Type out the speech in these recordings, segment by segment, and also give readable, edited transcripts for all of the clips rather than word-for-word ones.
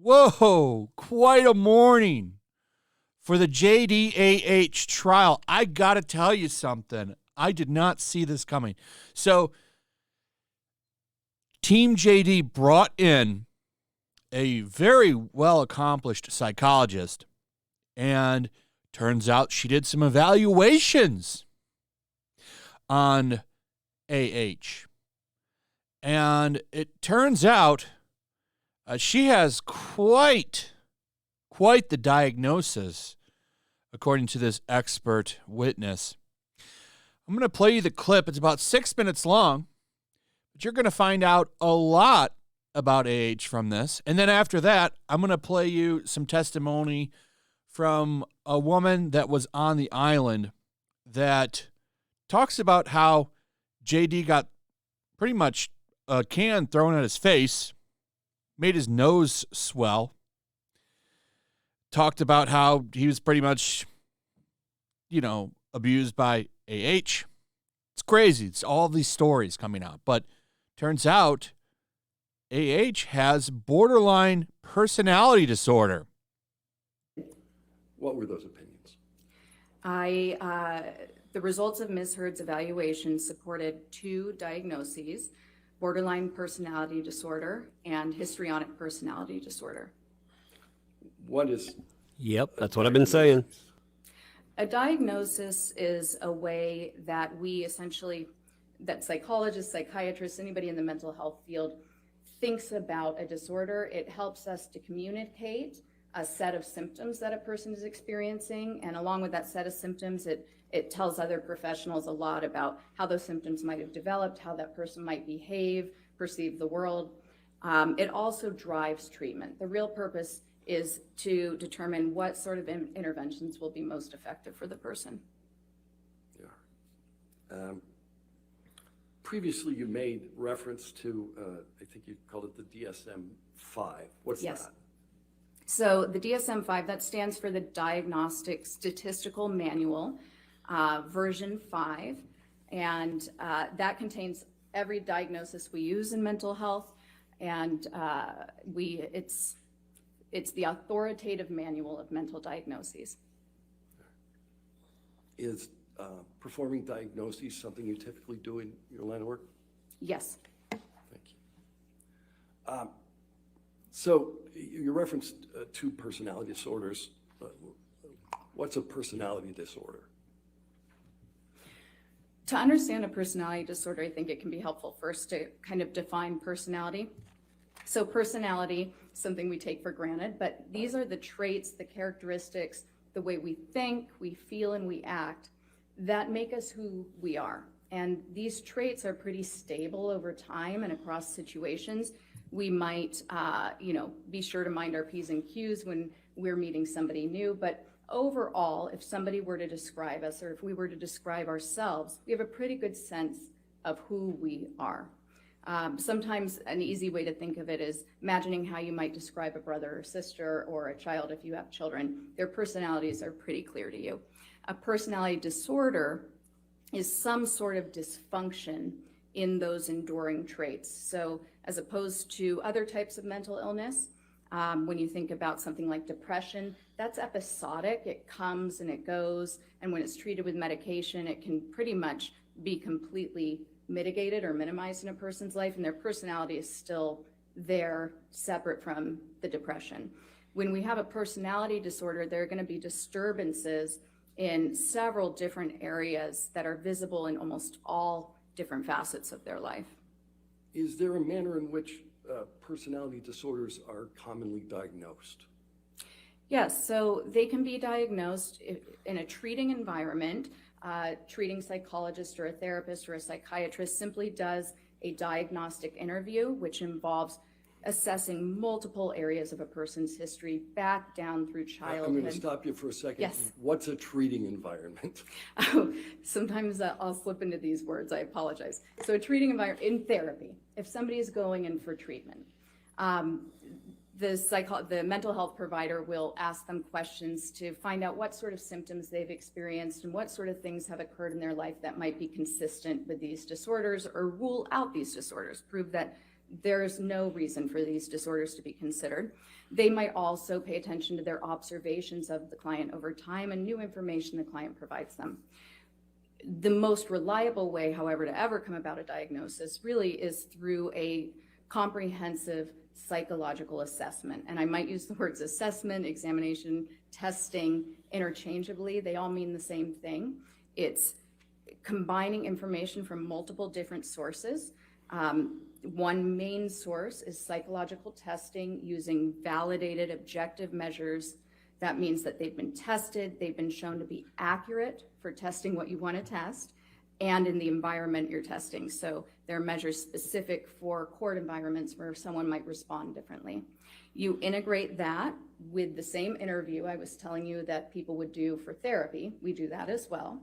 Whoa, quite a morning for the JDAH trial. I got to tell you something. I did not see this coming. So, Team JD brought in a very well-accomplished psychologist, and turns out she did some evaluations on AH. And it turns out she has quite the diagnosis, according to this expert witness. I'm going to play you the clip. It's about 6 minutes long, but you're going to find out a lot about AH from this. And then after that, I'm going to play you some testimony from a woman that was on the island that talks about how JD got pretty much a can thrown at his face, made his nose swell, talked about how he was pretty much, abused by AH. It's crazy. It's all these stories coming out. But turns out AH has borderline personality disorder. What were those opinions? The results of Ms. Heard's evaluation supported 2 diagnoses: borderline personality disorder and histrionic personality disorder. What is? Yep, that's what I've been saying. A diagnosis is a way that that psychologists, psychiatrists, anybody in the mental health field thinks about a disorder. It helps us to communicate a set of symptoms that a person is experiencing, and along with that set of symptoms, it tells other professionals a lot about how those symptoms might have developed, how that person might behave, perceive the world. It also drives treatment. The real purpose is to determine what sort of interventions will be most effective for the person. Yeah. Previously, you made reference to, I think you called it the DSM-5. What's Yes. that? So the DSM-5, that stands for the Diagnostic Statistical Manual, version 5, and that contains every diagnosis we use in mental health, and it's the authoritative manual of mental diagnoses. Is performing diagnoses something you typically do in your line of work? Yes. Thank you. So you referenced 2 personality disorders. What's a personality disorder? To understand a personality disorder, I think it can be helpful first to kind of define personality. So personality, something we take for granted, but these are the traits, the characteristics, the way we think, we feel, and we act that make us who we are. And these traits are pretty stable over time and across situations. We might, be sure to mind our P's and Q's when we're meeting somebody new, but overall, if somebody were to describe us, or if we were to describe ourselves, we have a pretty good sense of who we are. Sometimes an easy way to think of it is imagining how you might describe a brother or sister or a child if you have children. Their personalities are pretty clear to you. A personality disorder is some sort of dysfunction in those enduring traits. So as opposed to other types of mental illness, when you think about something like depression, that's episodic. It comes and it goes, and when it's treated with medication, it can pretty much be completely mitigated or minimized in a person's life, and their personality is still there, separate from the depression. When we have a personality disorder, there are going to be disturbances in several different areas that are visible in almost all different facets of their life. Is there a manner in which personality disorders are commonly diagnosed? Yes, so they can be diagnosed in a treating environment. Treating psychologist or a therapist or a psychiatrist simply does a diagnostic interview, which involves assessing multiple areas of a person's history back down through childhood. I'm going to stop you for a second. Yes. What's a treating environment? Sometimes I'll slip into these words, I apologize. So a treating environment in therapy, if somebody is going in for treatment, the mental health provider will ask them questions to find out what sort of symptoms they've experienced and what sort of things have occurred in their life that might be consistent with these disorders, or rule out these disorders, prove that there's no reason for these disorders to be considered. They might also pay attention to their observations of the client over time and new information the client provides them. The most reliable way, however, to ever come about a diagnosis really is through a comprehensive psychological assessment. And I might use the words assessment, examination, testing interchangeably. They all mean the same thing. It's combining information from multiple different sources. One main source is psychological testing using validated objective measures. That means that they've been tested, they've been shown to be accurate for testing what you want to test, and in the environment you're testing. So there are measures specific for court environments where someone might respond differently. You integrate that with the same interview I was telling you that people would do for therapy. We do that as well.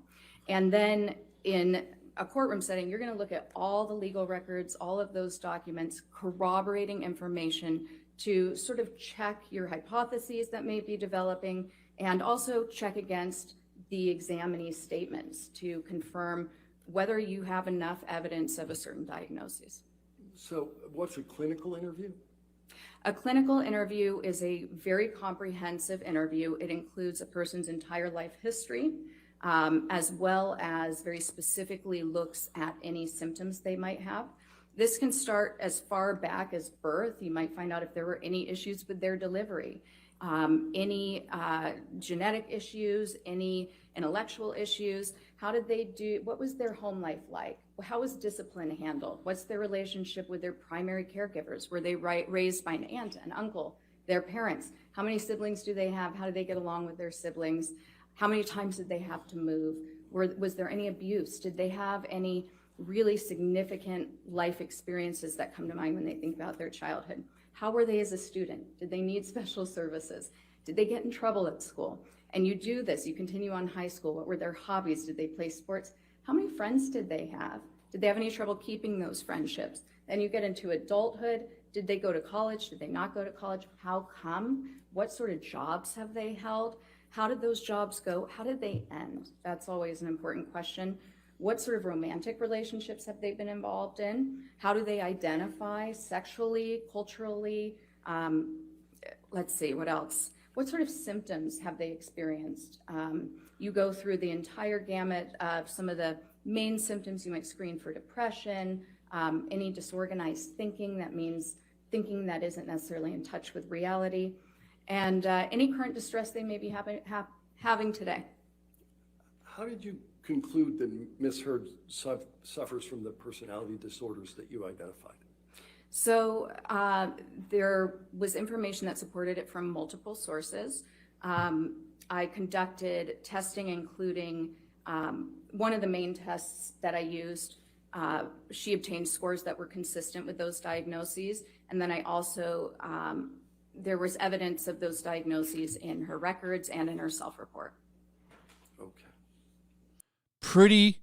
And then in a courtroom setting, you're going to look at all the legal records, all of those documents, corroborating information to sort of check your hypotheses that may be developing, and also check against the examinee's statements to confirm whether you have enough evidence of a certain diagnosis. So what's a clinical interview? A clinical interview is a very comprehensive interview. It includes a person's entire life history, as well as very specifically looks at any symptoms they might have. This can start as far back as birth. You might find out if there were any issues with their delivery, any genetic issues, any intellectual issues. How did they do? What was their home life like? How was discipline handled? What's their relationship with their primary caregivers? Were they raised by an aunt, an uncle, their parents? How many siblings do they have? How do they get along with their siblings? How many times did they have to move? Was there any abuse? Did they have any really significant life experiences that come to mind when they think about their childhood? How were they as a student? Did they need special services? Did they get in trouble at school? And you do this, you continue on high school. What were their hobbies? Did they play sports? How many friends did they have? Did they have any trouble keeping those friendships? Then you get into adulthood. Did they go to college? Did they not go to college? How come? What sort of jobs have they held? How did those jobs go? How did they end? That's always an important question. What sort of romantic relationships have they been involved in? How do they identify sexually, culturally? Let's see, what else? What sort of symptoms have they experienced? You go through the entire gamut of some of the main symptoms. You might screen for depression, any disorganized thinking. That means thinking that isn't necessarily in touch with reality, and any current distress they may be having today. How did you conclude that Ms. Heard suffers from the personality disorders that you identified? So there was information that supported it from multiple sources. I conducted testing, including one of the main tests that I used. She obtained scores that were consistent with those diagnoses. And then I also, there was evidence of those diagnoses in her records and in her self-report. Okay. Pretty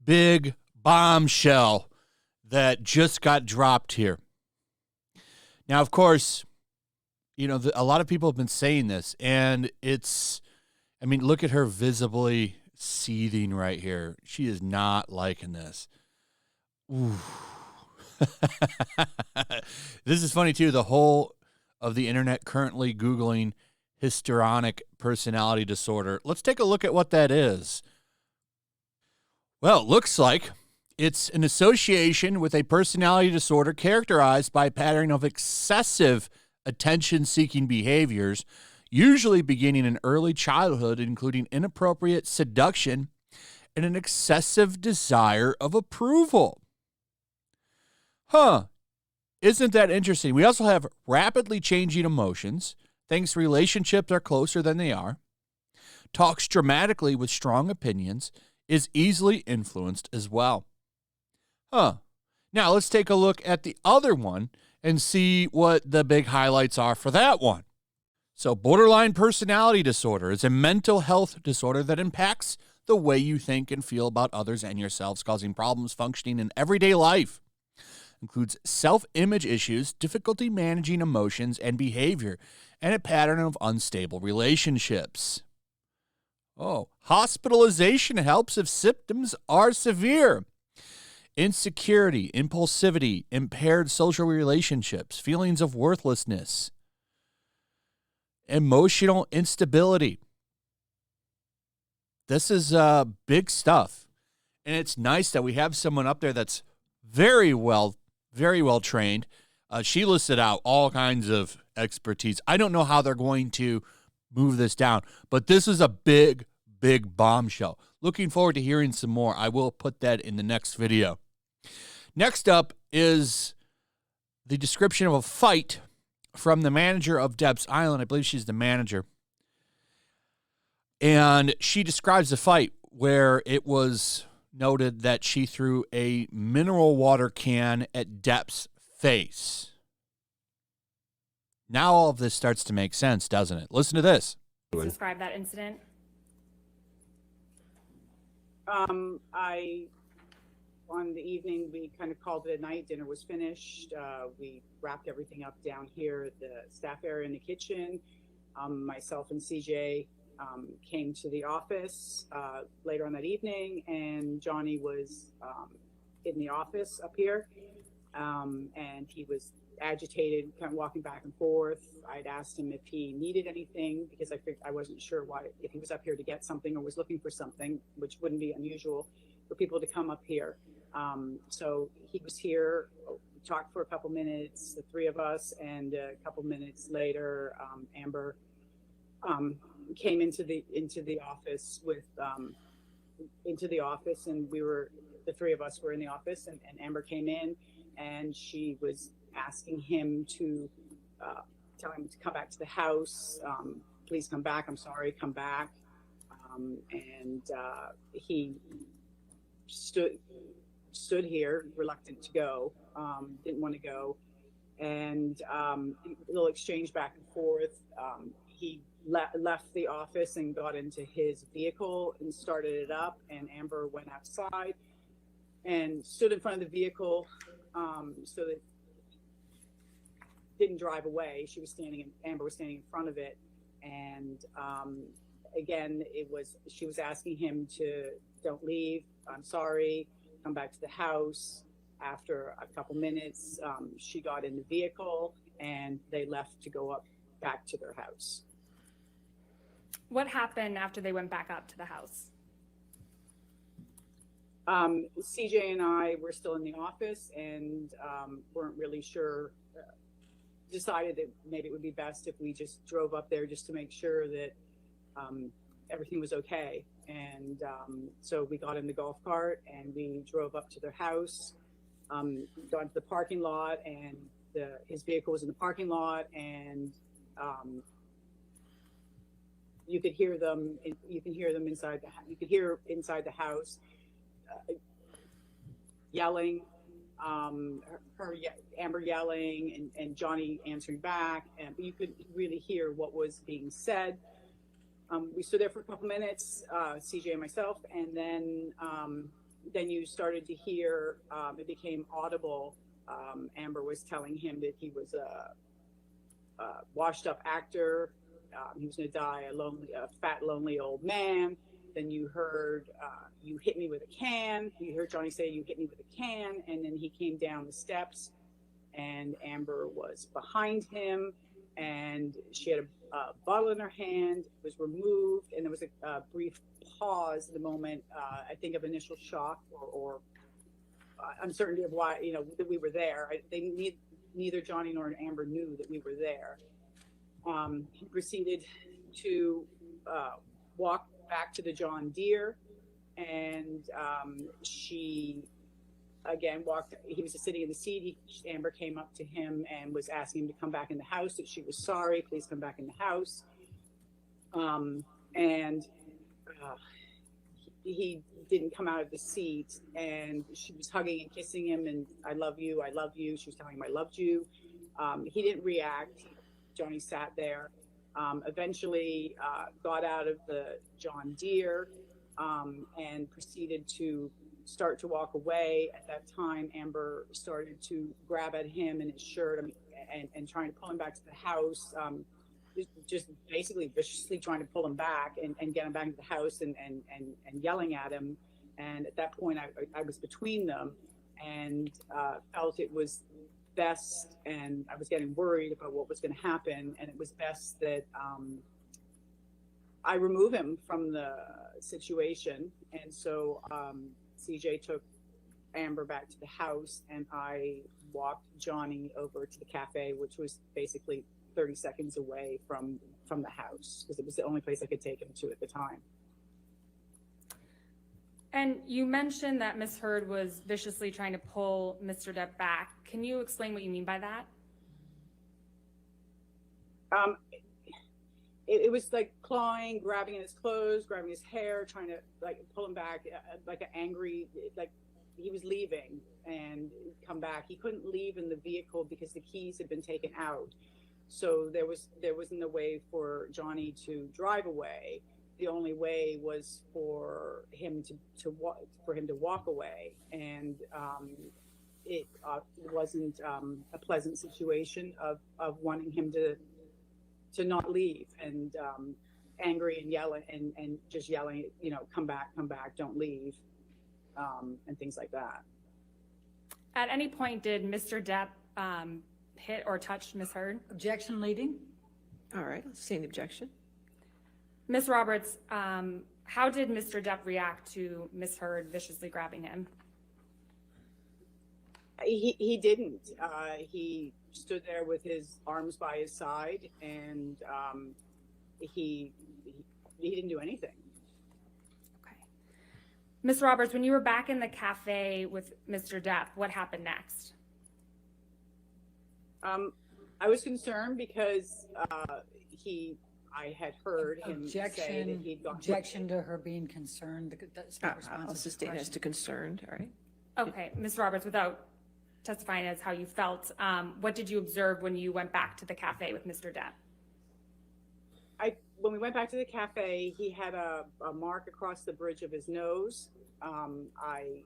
big bombshell that just got dropped here. Now, of course, you know, a lot of people have been saying this, and it's, I mean, look at her visibly seething right here. She is not liking this. Ooh. This is funny, too. The whole of the internet currently Googling histrionic personality disorder. Let's take a look at what that is. Well, it looks like it's an association with a personality disorder characterized by a pattern of excessive attention-seeking behaviors, usually beginning in early childhood, including inappropriate seduction and an excessive desire of approval. Huh. Isn't that interesting? We also have rapidly changing emotions, thinks relationships are closer than they are, talks dramatically with strong opinions, is easily influenced as well. Huh. Now let's take a look at the other one and see what the big highlights are for that one. So borderline personality disorder is a mental health disorder that impacts the way you think and feel about others and yourselves, causing problems functioning in everyday life. includes self-image issues, difficulty managing emotions and behavior, and a pattern of unstable relationships. Oh, hospitalization helps if symptoms are severe. Insecurity, impulsivity, impaired social relationships, feelings of worthlessness, emotional instability. This is big stuff. And it's nice that we have someone up there that's very well trained. She listed out all kinds of expertise. I don't know how they're going to move this down, but this is a big bombshell. Looking forward to hearing some more. I will put that in the next video. Next up is the description of a fight from the manager of Depp's Island. I believe she's the manager. And she describes the fight where it was noted that she threw a mineral water can at Depp's face. Now all of this starts to make sense, doesn't it? Listen to this. Describe that incident. On the evening, we kind of called it a night. Dinner was finished. We wrapped everything up down here at the staff area in the kitchen. Myself and CJ came to the office later on that evening, and Johnny was in the office up here, and he was agitated, kind of walking back and forth. I'd asked him if he needed anything because I wasn't sure if he was up here to get something or was looking for something, which wouldn't be unusual for people to come up here. So he was here, talked for a couple minutes, the three of us, and a couple minutes later, Amber came into the office and the three of us were in the office, and Amber came in, and she was asking him to tell him to come back to the house. Please come back. I'm sorry, come back. And he stood here, reluctant to go, didn't want to go, and a little exchange back and forth. He left the office and got into his vehicle and started it up, and Amber went outside and stood in front of the vehicle, so that didn't drive away. Amber was standing in front of it, and again, she was asking him to don't leave. I'm sorry. Come back to the house. After a couple minutes, she got in the vehicle and they left to go back to their house. What happened after they went back up to the house? CJ and I were still in the office and weren't really sure. Decided that maybe it would be best if we just drove up there just to make sure that everything was okay. And so we got in the golf cart and we drove up to their house, got into the parking lot, and his vehicle was in the parking lot, and you could hear them inside the house yelling, Amber yelling, and Johnny answering back, and you could really hear what was being said. We stood there for a couple minutes, CJ and myself, and then you started to hear, it became audible. Amber was telling him that he was a washed up actor. He was going to die a fat, lonely old man. Then you heard, you hit me with a can. You heard Johnny say, you hit me with a can. And then he came down the steps, and Amber was behind him, and she had a bottle in her hand, was removed, and there was a brief pause at the moment, I think, of initial shock or uncertainty of why, that we were there. Neither Johnny nor Amber knew that we were there. He proceeded to walk back to the John Deere, and she again he was just sitting in the seat. Amber came up to him and was asking him to come back in the house, that she was sorry, please come back in the house. And he didn't come out of the seat, and she was hugging and kissing him, and I love you. She was telling him I loved you. He didn't react. Johnny sat there, eventually got out of the John Deere, and proceeded to start to walk away. At that time, Amber started to grab at him and his shirt, and trying to pull him back to the house. Just basically viciously trying to pull him back and get him back to the house and yelling at him. And at that point, I was between them and felt it was best, and I was getting worried about what was going to happen, and it was best that I remove him from the situation. And so CJ took Amber back to the house, and I walked Johnny over to the cafe, which was basically 30 seconds away from the house, because it was the only place I could take him to at the time. And you mentioned that Ms. Heard was viciously trying to pull Mr. Depp back. Can you explain what you mean by that? It was like clawing, grabbing at his clothes, grabbing his hair, trying to like pull him back, like an angry, like he was leaving and come back. He couldn't leave in the vehicle because the keys had been taken out. So there wasn't a way for Johnny to drive away. The only way was for him to walk away, and it wasn't a pleasant situation of wanting him to not leave, and angry and yelling and just yelling, come back, don't leave, and things like that. At any point, did Mr. Depp hit or touch Ms. Heard? Objection leading. All right, let's see the objection. Ms. Roberts, how did Mr. Depp react to Ms. Heard viciously grabbing him? He didn't. He stood there with his arms by his side, and he didn't do anything. Okay. Ms. Roberts, when you were back in the cafe with Mr. Depp, what happened next? I was concerned because I had heard him say that he'd gone. Objection to her being concerned. That's my response. I'll sustain as to concerned. All right. Okay, Ms. Roberts, without testifying as how you felt, what did you observe when you went back to the cafe with Mr. Depp? When we went back to the cafe, he had a mark across the bridge of his nose. I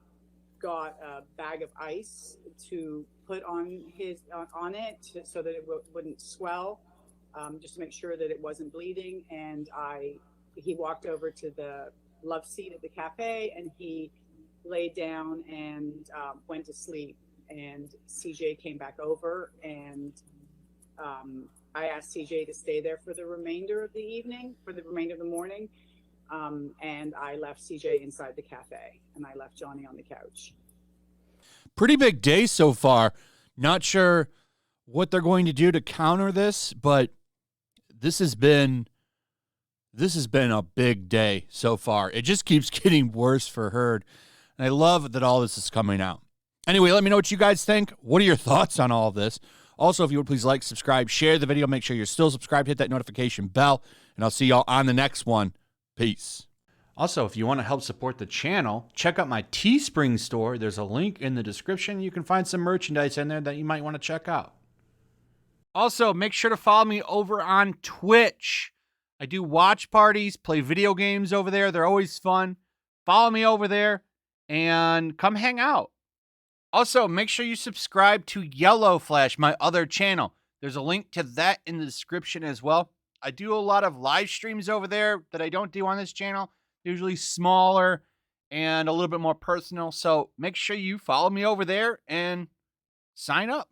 got a bag of ice to put on it so that it wouldn't swell. Just to make sure that it wasn't bleeding, and he walked over to the love seat at the cafe, and he laid down and went to sleep. And CJ came back over, and I asked CJ to stay there for the remainder of the evening, for the remainder of the morning, and I left CJ inside the cafe, and I left Johnny on the couch. Pretty big day so far. Not sure what they're going to do to counter this, but this has been a big day so far. It just keeps getting worse for Heard. And I love that all this is coming out. Anyway, let me know what you guys think. What are your thoughts on all of this? Also, if you would please like, subscribe, share the video. Make sure you're still subscribed. Hit that notification bell. And I'll see y'all on the next one. Peace. Also, if you want to help support the channel, check out my Teespring store. There's a link in the description. You can find some merchandise in there that you might want to check out. Also, make sure to follow me over on Twitch. I do watch parties, play video games over there. They're always fun. Follow me over there and come hang out. Also, make sure you subscribe to YellowFlash, my other channel. There's a link to that in the description as well. I do a lot of live streams over there that I don't do on this channel. Usually smaller and a little bit more personal. So make sure you follow me over there and sign up.